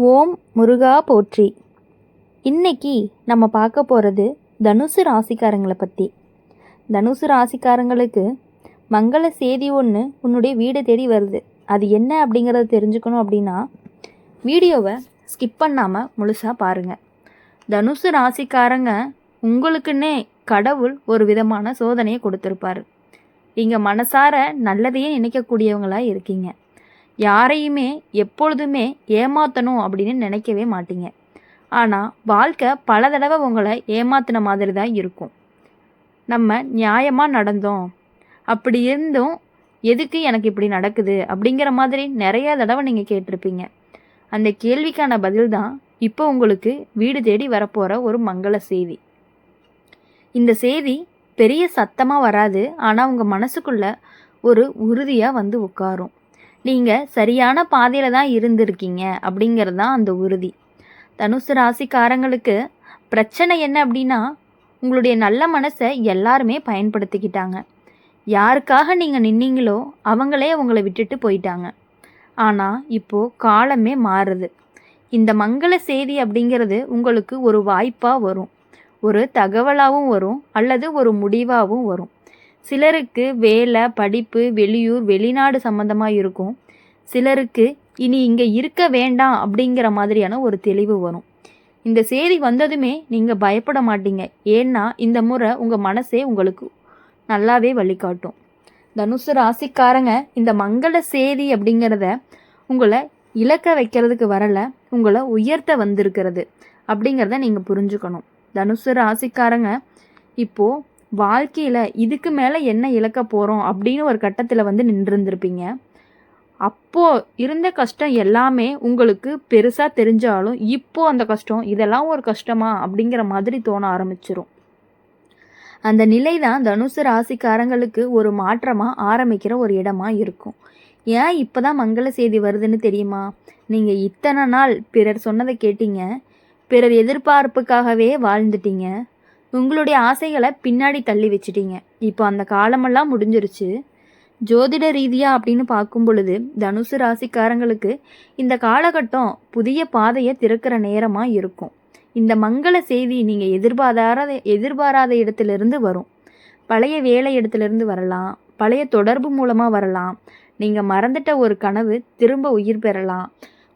ஓம் முருகா போற்றி. இன்னைக்கு நம்ம பார்க்க போகிறது தனுசு ராசிக்காரங்களை பற்றி. தனுசு ராசிக்காரங்களுக்கு மங்கள செய்தி ஒன்று உன்னுடைய வீடு தேடி வருது. அது என்ன அப்படிங்கிறத தெரிஞ்சுக்கணும் அப்படின்னா வீடியோவை ஸ்கிப் பண்ணாமல் முழுசாக பாருங்கள். தனுசு ராசிக்காரங்க உங்களுக்குன்னே கடவுள் ஒரு விதமான சோதனையை கொடுத்துருப்பாரு. நீங்கள் மனசார நல்லதையே நினைக்கக்கூடியவங்களாக இருக்கீங்க. யாரையுமே எப்பொழுதுமே ஏமாற்றணும் அப்படின்னு நினைக்கவே மாட்டீங்க. ஆனால் வாழ்க்கை பல தடவை உங்களை ஏமாத்தின மாதிரி தான் இருக்கும். நம்ம நியாயமாக நடந்தோம், அப்படி இருந்தும் எதுக்கு எனக்கு இப்படி நடக்குது அப்படிங்கிற மாதிரி நிறைய தடவை நீங்கள் கேட்டிருப்பீங்க. அந்த கேள்விக்கான பதில் தான் இப்போ உங்களுக்கு வீடு தேடி வரப்போகிற ஒரு மங்கள செய்தி. இந்த செய்தி பெரிய சத்தமாக வராது, ஆனால் உங்கள் மனசுக்குள்ள ஒரு உறுதியாக வந்து உட்காரும். நீங்கள் சரியான பாதையில் தான் இருந்திருக்கீங்க அப்படிங்கிறது தான் அந்த உறுதி. தனுசு ராசிக்காரங்களுக்கு பிரச்சனை என்ன அப்படின்னா உங்களுடைய நல்ல மனசை எல்லாருமே பயன்படுத்திக்கிட்டாங்க. யாருக்காக நீங்கள் நின்னீங்களோ அவங்களே உங்களை விட்டுட்டு போயிட்டாங்க. ஆனால் இப்போது காலமே மாறுது. இந்த மங்கள செய்தி அப்படிங்கிறது உங்களுக்கு ஒரு வாய்ப்பாக வரும், ஒரு தகவலாகவும் வரும், அல்லது ஒரு முடிவாகவும் வரும். சிலருக்கு வேலை, படிப்பு, வெளியூர், வெளிநாடு சம்மந்தமாக இருக்கும். சிலருக்கு இனி இங்கே இருக்க வேண்டாம் அப்படிங்கிற மாதிரியான ஒரு தெளிவு வரும். இந்த செய்தி வந்ததுமே நீங்கள் பயப்பட மாட்டீங்க. ஏன்னா இந்த முறை உங்கள் மனசே உங்களுக்கு நல்லாவே வழிகாட்டும். தனுசு ராசிக்காரங்க இந்த மங்கள செய்தி அப்படிங்கிறத உங்களை இலக்க வைக்கிறதுக்கு வரலை, உங்களை உயர்த்த வந்திருக்கிறது அப்படிங்கிறத நீங்கள் புரிஞ்சுக்கணும். தனுசு ராசிக்காரங்க இப்போது வாழ்க்கையில் இதுக்கு மேலே என்ன இழக்க போகிறோம் அப்படின்னு ஒரு கட்டத்தில் வந்து நின்றுருந்துருப்பீங்க. அப்போது இருந்த கஷ்டம் எல்லாமே உங்களுக்கு பெருசாக தெரிஞ்சாலும் இப்போது அந்த கஷ்டம் இதெல்லாம் ஒரு கஷ்டமா அப்படிங்கிற மாதிரி தோண ஆரம்பிச்சிரும். அந்த நிலை தான் தனுசு ராசிக்காரங்களுக்கு ஒரு மாற்றமாக ஆரம்பிக்கிற ஒரு இடமா இருக்கும். ஏன் இப்போ தான் மங்கள செய்தி வருதுன்னு தெரியுமா? நீங்கள் இத்தனை நாள் பிறர் சொன்னதை கேட்டீங்க, பிறர் எதிர்பார்ப்புக்காகவே வாழ்ந்துட்டீங்க, உங்களுடைய ஆசைகளை பின்னாடி தள்ளி வச்சிட்டீங்க. இப்போ அந்த காலமெல்லாம் முடிஞ்சிருச்சு. ஜோதிட ரீதியாக அப்படின்னு பார்க்கும் பொழுது தனுசு ராசிக்காரங்களுக்கு இந்த காலகட்டம் புதிய பாதையை திறக்கிற நேரமாக இருக்கும். இந்த மங்கள செய்தி நீங்கள் எதிர்பாராத இடத்துலேருந்து வரும். பழைய வேலை இடத்துலேருந்து வரலாம், பழைய தொடர்பு மூலமாக வரலாம், நீங்கள் மறந்துட்ட ஒரு கனவு திரும்ப உயிர் பெறலாம்.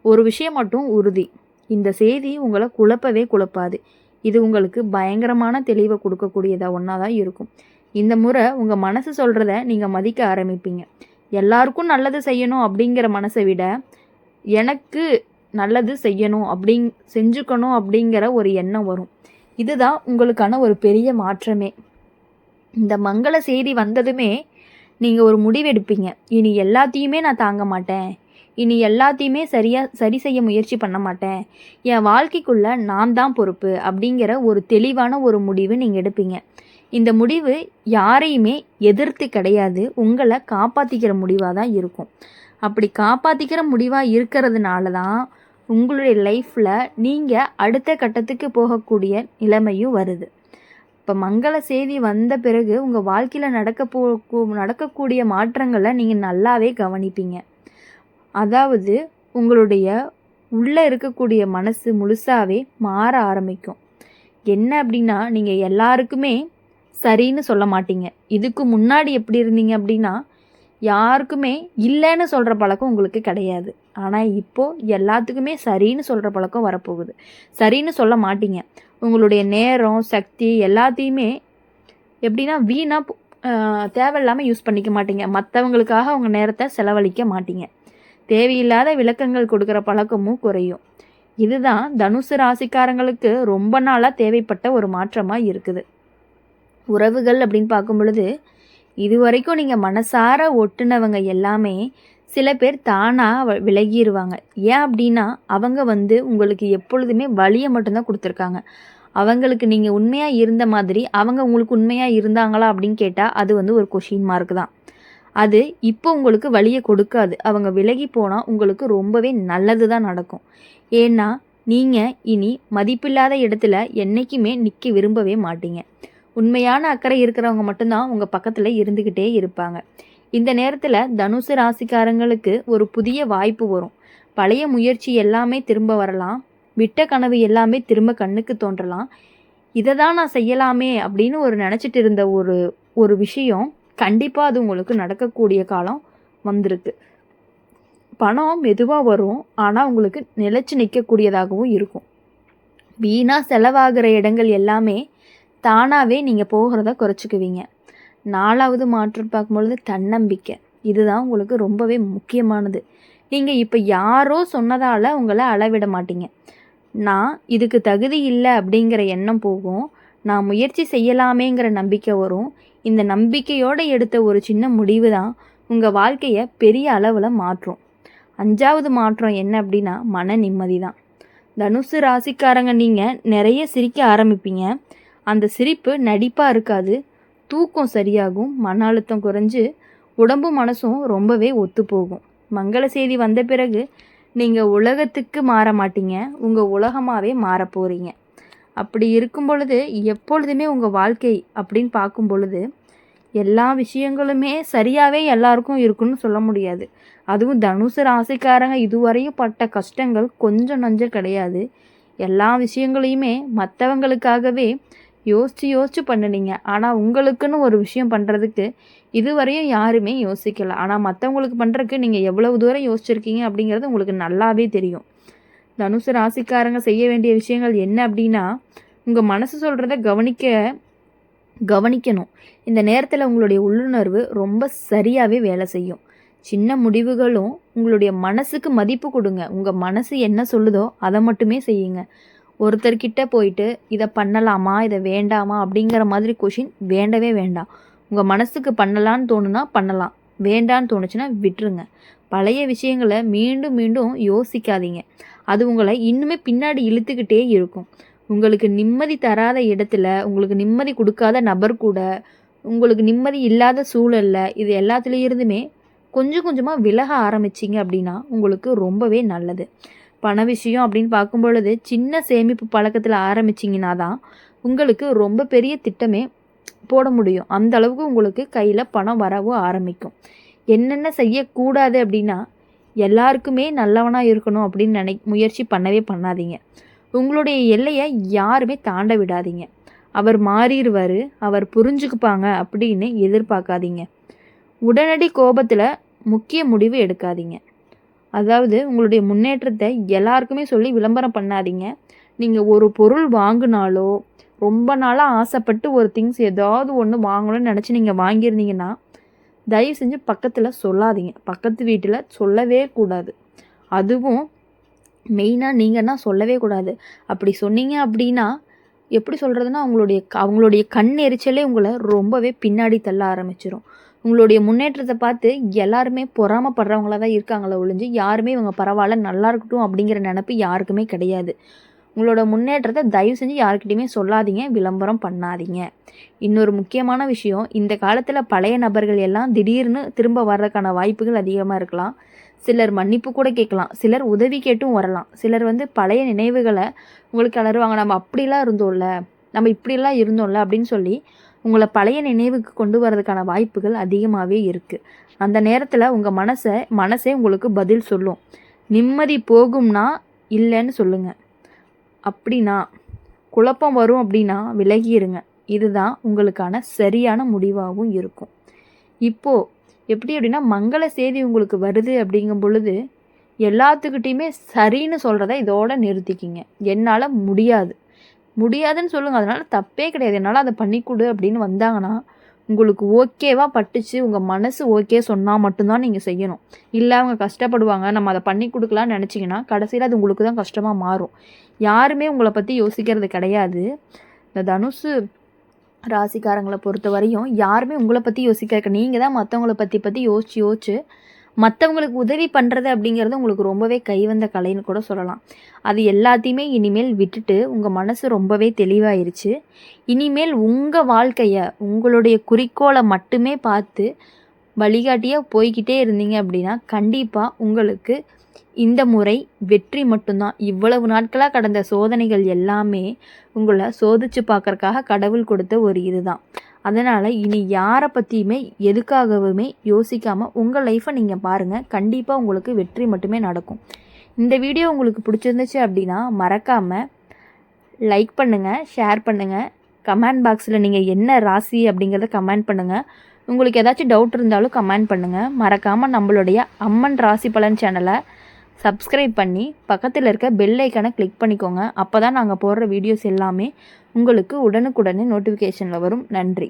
ஒரு விஷயம் மட்டும் உறுதி, இந்த செய்தி உங்களை குழப்பவே குழப்பாது. இது உங்களுக்கு பயங்கரமான தெளிவை கொடுக்கக்கூடியதாக ஒன்றா தான் இருக்கும். இந்த முறை உங்கள் மனசு சொல்கிறத நீங்கள் மதிக்க ஆரம்பிப்பீங்க. எல்லாருக்கும் நல்லது செய்யணும் அப்படிங்கிற மனசை விட எனக்கு நல்லது செய்யணும் செஞ்சுக்கணும் அப்படிங்கிற ஒரு எண்ணம் வரும். இதுதான் உங்களுக்கான ஒரு பெரிய மாற்றமே. இந்த மங்கள செய்தி வந்ததுமே நீங்கள் ஒரு முடிவெடுப்பீங்க. இனி எல்லாத்தையுமே நான் தாங்க மாட்டேன், இனி எல்லாத்தையுமே சரி செய்ய முயற்சி பண்ண மாட்டேன், என் வாழ்க்கைக்குள்ளே நான் தான் பொறுப்பு அப்படிங்கிற ஒரு தெளிவான ஒரு முடிவு நீங்கள் எடுப்பீங்க. இந்த முடிவு யாரையுமே எதிர்த்து கிடையாது, உங்களை காப்பாற்றிக்கிற முடிவாக தான் இருக்கும். அப்படி காப்பாற்றிக்கிற முடிவாக இருக்கிறதுனால தான் உங்களுடைய லைஃப்பில் நீங்கள் அடுத்த கட்டத்துக்கு போகக்கூடிய நிலைமையும் வருது. இப்போ மங்கள செய்தி வந்த பிறகு உங்கள் வாழ்க்கையில் நடக்கக்கூடிய மாற்றங்களை நீங்கள் நல்லாவே கவனிப்பீங்க. அதாவது உங்களுடைய உள்ளே இருக்கக்கூடிய மனசு முழுசாகவே மாற ஆரம்பிக்கும். என்ன அப்படின்னா நீங்கள் எல்லாருக்குமே சரின்னு சொல்ல மாட்டீங்க. இதுக்கு முன்னாடி எப்படி இருந்தீங்க அப்படின்னா யாருக்குமே இல்லைன்னு சொல்கிற பழக்கம் உங்களுக்கு கிடையாது. ஆனால் இப்போது எல்லாத்துக்குமே சரின்னு சொல்கிற பழக்கம் வரப்போகுது. சரின்னு சொல்ல மாட்டீங்க. உங்களுடைய நேரம், சக்தி எல்லாத்தையுமே எப்படின்னா வீணாக தேவையில்லாமல் யூஸ் பண்ணிக்க மாட்டீங்க. மற்றவங்களுக்காக உங்கள் நேரத்தை செலவழிக்க மாட்டீங்க. தேவையில்லாத விளக்கங்கள் கொடுக்குற பழக்கமும் குறையும். இதுதான் தனுசு ராசிக்காரங்களுக்கு ரொம்ப நாளாக தேவைப்பட்ட ஒரு மாற்றமாக இருக்குது. உறவுகள் அப்படின்னு பார்க்கும் பொழுது இது வரைக்கும் நீங்கள் மனசார ஒட்டுனவங்க எல்லாமே சில பேர் தானாக விலகிடுவாங்க. ஏன் அப்படின்னா அவங்க வந்து உங்களுக்கு எப்பொழுதுமே வலியை மட்டும்தான் கொடுத்துருக்காங்க. அவங்களுக்கு நீங்கள் உண்மையாக இருந்த மாதிரி அவங்க உங்களுக்கு உண்மையாக இருந்தாங்களா அப்படின்னு கேட்டால் அது வந்து ஒரு கொஷின் மார்க் தான். அது இப்போ உங்களுக்கு வலியை கொடுக்காது. அவங்க விலகி போனால் உங்களுக்கு ரொம்பவே நல்லது தான் நடக்கும். ஏன்னா நீங்கள் இனி மதிப்பில்லாத இடத்துல என்றைக்குமே நிற்க விரும்பவே மாட்டீங்க. உண்மையான அக்கறை இருக்கிறவங்க மட்டும்தான் உங்கள் பக்கத்தில் இருந்துக்கிட்டே இருப்பாங்க. இந்த நேரத்தில் தனுசு ராசிக்காரங்களுக்கு ஒரு புதிய வாய்ப்பு வரும். பழைய முயற்சி எல்லாமே திரும்ப வரலாம், விட்ட கனவு எல்லாமே திரும்ப கண்ணுக்கு தோன்றலாம். இதை தான் நான் செய்யலாமே அப்படின்னு நினச்சிட்டு இருந்த ஒரு விஷயம் கண்டிப்பாக அது உங்களுக்கு நடக்கக்கூடிய காலம் வந்திருக்கு. பணம் மெதுவாக வரும், ஆனால் உங்களுக்கு நிலைச்சு நிற்கக்கூடியதாகவும் இருக்கும். வீணாக செலவாகிற இடங்கள் எல்லாமே தானாகவே நீங்கள் போகிறத குறைச்சிக்குவீங்க. 4வது மாற்றம் பார்க்கும்பொழுது தன்னம்பிக்கை. இதுதான் உங்களுக்கு ரொம்பவே முக்கியமானது. நீங்கள் இப்போ யாரோ சொன்னதால் உங்களை அளவிட மாட்டீங்க. நான் இதுக்கு தகுதி இல்லை அப்படிங்கிற எண்ணம் போகும். நான் முயற்சி செய்யலாமேங்கிற நம்பிக்கை வரும். இந்த நம்பிக்கையோடு எடுத்த ஒரு சின்ன முடிவு தான் உங்கள் வாழ்க்கையை பெரிய அளவில் மாற்றும். 5வது மாற்றம் என்ன அப்படின்னா மன நிம்மதி தான். தனுசு ராசிக்காரங்க நீங்கள் நிறைய சிரிக்க ஆரம்பிப்பீங்க. அந்த சிரிப்பு நடிப்பாக இருக்காது. தூக்கம் சரியாகும், மன அழுத்தம் குறைஞ்சு உடம்பும் மனசும் ரொம்பவே ஒத்து போகும். மங்கள செய்தி வந்த பிறகு நீங்கள் உலகத்துக்கு மாற மாட்டீங்க, உங்கள் உலகமாகவே மாற போகிறீங்க. அப்படி இருக்கும் பொழுது எப்பொழுதுமே உங்கள் வாழ்க்கை அப்படின்னு பார்க்கும் பொழுது எல்லா விஷயங்களுமே சரியாகவே எல்லாருக்கும் இருக்குன்னு சொல்ல முடியாது. அதுவும் தனுசு ராசிக்காரங்க இதுவரையும் பட்ட கஷ்டங்கள் கொஞ்சம் நஞ்சம் கிடையாது. எல்லா விஷயங்களையுமே மற்றவங்களுக்காகவே யோசித்து பண்ணினீங்க. ஆனால் உங்களுக்குன்னு ஒரு விஷயம் பண்ணுறதுக்கு இதுவரையும் யாருமே யோசிக்கலை. ஆனால் மற்றவங்களுக்கு பண்ணுறதுக்கு நீங்கள் எவ்வளவு தூரம் யோசிச்சிருக்கீங்க அப்படிங்கிறது உங்களுக்கு நல்லாவே தெரியும். தனுசு ராசிக்காரங்க செய்ய வேண்டிய விஷயங்கள் என்ன அப்படின்னா, உங்கள் மனசு சொல்கிறத கவனிக்கணும். இந்த நேரத்தில் உங்களுடைய உள்ளுணர்வு ரொம்ப சரியாகவே வேலை செய்யும். சின்ன முடிவுகளும் உங்களுடைய மனசுக்கு மதிப்பு கொடுங்க. உங்கள் மனசு என்ன சொல்லுதோ அதை மட்டுமே செய்யுங்க. ஒருத்தர்கிட்ட போயிட்டு இதை பண்ணலாமா இதை வேண்டாமா அப்படிங்கிற மாதிரி கொஷின் வேண்டவே வேண்டாம். உங்கள் மனசுக்கு பண்ணலான்னு தோணுனா பண்ணலாம், வேண்டான்னு தோணுச்சுன்னா விட்டுருங்க. பழைய விஷயங்களை மீண்டும் மீண்டும் யோசிக்காதீங்க. அது உங்களை இன்னுமே பின்னாடி இழுத்துக்கிட்டே இருக்கும். உங்களுக்கு நிம்மதி தராத இடத்துல, உங்களுக்கு நிம்மதி கொடுக்காத நபர் கூட, உங்களுக்கு நிம்மதி இல்லாத சூழலில் இது எல்லாத்துலேயும் இருந்துமே கொஞ்சம் கொஞ்சமாக விலக ஆரம்பிச்சிங்க அப்படின்னா உங்களுக்கு ரொம்பவே நல்லது. பண விஷயம் அப்படின்னு பார்க்கும் பொழுது சின்ன சேமிப்பு பழக்கத்தில் ஆரம்பிச்சிங்கன்னா தான் உங்களுக்கு ரொம்ப பெரிய திட்டமே போட முடியும். அந்த அளவுக்கு உங்களுக்கு கையில் பணம் வரவும் ஆரம்பிக்கும். என்னென்ன செய்யக்கூடாது அப்படின்னா, எல்லாருக்குமே நல்லவனாக இருக்கணும் அப்படின்னு முயற்சி பண்ணவே பண்ணாதீங்க. உங்களுடைய எல்லையை யாருமே தாண்ட விடாதீங்க. அவர் மாறிடுவார், அவர் புரிஞ்சுக்குப்பாங்க அப்படின்னு எதிர்பார்க்காதீங்க. உடனடி கோபத்தில் முக்கிய முடிவு எடுக்காதீங்க. அதாவது உங்களுடைய முன்னேற்றத்தை எல்லாருக்குமே சொல்லி விளம்பரம் பண்ணாதீங்க. நீங்கள் ஒரு பொருள் வாங்கினாலோ, ரொம்ப நாளாக ஆசைப்பட்டு ஒரு திங்ஸ் ஏதாவது ஒன்று வாங்கணும்னு நினச்சி நீங்கள் வாங்கியிருந்தீங்கன்னா தயவு செஞ்சு பக்கத்தில் சொல்லாதீங்க. பக்கத்து வீட்டில் சொல்லவே கூடாது. அதுவும் மெயினாக நீங்கன்னா சொல்லவே கூடாது. அப்படி சொன்னீங்க அப்படின்னா எப்படி சொல்கிறதுனா, அவங்களுடைய கண் எரிச்சலே உங்களை ரொம்பவே பின்னாடி தள்ள ஆரம்பிச்சிடும். உங்களுடைய முன்னேற்றத்தை பார்த்து எல்லாருமே பொறாமப்படுறவங்களா தான் இருக்காங்களே ஒழிஞ்சு யாருமே இவங்க பரவாயில்ல நல்லா இருக்கட்டும் அப்படிங்கிற நினப்பு யாருக்குமே கிடையாது. உங்களோட முன்னேற்றத்தை தயவு செஞ்சு யாருக்கிட்டையுமே சொல்லாதீங்க, விளம்பரம் பண்ணாதீங்க. இன்னொரு முக்கியமான விஷயம், இந்த காலத்தில் பழைய நபர்கள் எல்லாம் திடீர்னு திரும்ப வர்றதுக்கான வாய்ப்புகள் அதிகமாக இருக்கலாம். சிலர் மன்னிப்பு கூட கேட்கலாம், சிலர் உதவி கேட்டும் வரலாம். சிலர் பழைய நினைவுகளை உங்களுக்கு கலருவாங்க. நம்ம அப்படிலாம் இருந்தோம்ல, நம்ம இப்படிலாம் இருந்தோம்ல அப்படின்னு சொல்லி உங்களை பழைய நினைவுக்கு கொண்டு வரதுக்கான வாய்ப்புகள் அதிகமாகவே இருக்குது. அந்த நேரத்தில் உங்கள் மனசே உங்களுக்கு பதில் சொல்லும். நிம்மதி போகும்னா இல்லைன்னு சொல்லுங்கள். அப்படின்னா குழப்பம் வரும் அப்படின்னா விலகிருங்க. இதுதான் உங்களுக்கான சரியான முடிவாகவும் இருக்கும். இப்போது எப்படி அப்படின்னா, மங்கள செய்தி உங்களுக்கு வருது அப்படிங்கும் பொழுது எல்லாத்துக்கிட்டையுமே சரின்னு சொல்கிறத இதோட நிறுத்திக்கிங்க. என்னால் முடியாதுன்னு சொல்லுங்கள். அதனால் தப்பே கிடையாது. என்னால் அதை பண்ணிக்கொடு அப்படின்னு வந்தாங்கன்னா உங்களுக்கு ஓகேவா பட்டுச்சு, உங்கள் மனசு ஓகே சொன்னால் மட்டும்தான் நீங்கள் செய்யணும். இல்லை அவங்க கஷ்டப்படுவாங்க, நம்ம அதை பண்ணி கொடுக்கலான்னு நினச்சிங்கன்னா கடைசியில் அது உங்களுக்கு தான் கஷ்டமாக மாறும். யாருமே உங்களை பற்றி யோசிக்கிறது கிடையாது. இந்த தனுசு ராசிக்காரங்களை பொறுத்த வரையும் யாருமே உங்களை பற்றி யோசிக்க, நீங்கள் தான் மற்றவங்கள பற்றி யோசிச்சு மற்றவங்களுக்கு உதவி பண்ணுறது அப்படிங்கிறது உங்களுக்கு ரொம்பவே கைவந்த கலைன்னு கூட சொல்லலாம். அது எல்லாத்தையுமே இனிமேல் விட்டுட்டு உங்கள் மனசு ரொம்பவே தெளிவாயிருச்சு. இனிமேல் உங்கள் வாழ்க்கையை உங்களுடைய குறிக்கோளை மட்டுமே பார்த்து வழிகாட்டியாக போய்கிட்டே இருந்தீங்க அப்படின்னா கண்டிப்பாக உங்களுக்கு இந்த முறை வெற்றி மட்டும்தான். இவ்வளவு நாட்களாக கடந்த சோதனைகள் எல்லாமே உங்களை சோதிச்சு பார்க்கறக்காக கடவுள் கொடுத்த ஒரு இதுதான். அதனால் இனி யாரை பற்றியுமே எதுக்காகவுமே யோசிக்காமல் உங்கள் லைஃப்பை நீங்கள் பாருங்கள். கண்டிப்பாக உங்களுக்கு வெற்றி மட்டுமே நடக்கும். இந்த வீடியோ உங்களுக்கு பிடிச்சிருந்துச்சு அப்படின்னா மறக்காமல் லைக் பண்ணுங்கள், ஷேர் பண்ணுங்கள். கமெண்ட் பாக்ஸில் நீங்கள் என்ன ராசி அப்படிங்கிறத கமெண்ட் பண்ணுங்கள். உங்களுக்கு ஏதாச்சும் டவுட் இருந்தாலும் கமெண்ட் பண்ணுங்கள். மறக்காமல் நம்மளுடைய அம்மன் ராசி பலன் சேனலை சப்ஸ்கிரைப் பண்ணி பக்கத்தில் இருக்க பெல் ஐக்கானை கிளிக் பண்ணிக்கோங்க. அப்போ தான் நாங்கள் போடுற வீடியோஸ் எல்லாமே உங்களுக்கு உடனுக்குடனே நோட்டிஃபிகேஷனில் வரும். நன்றி.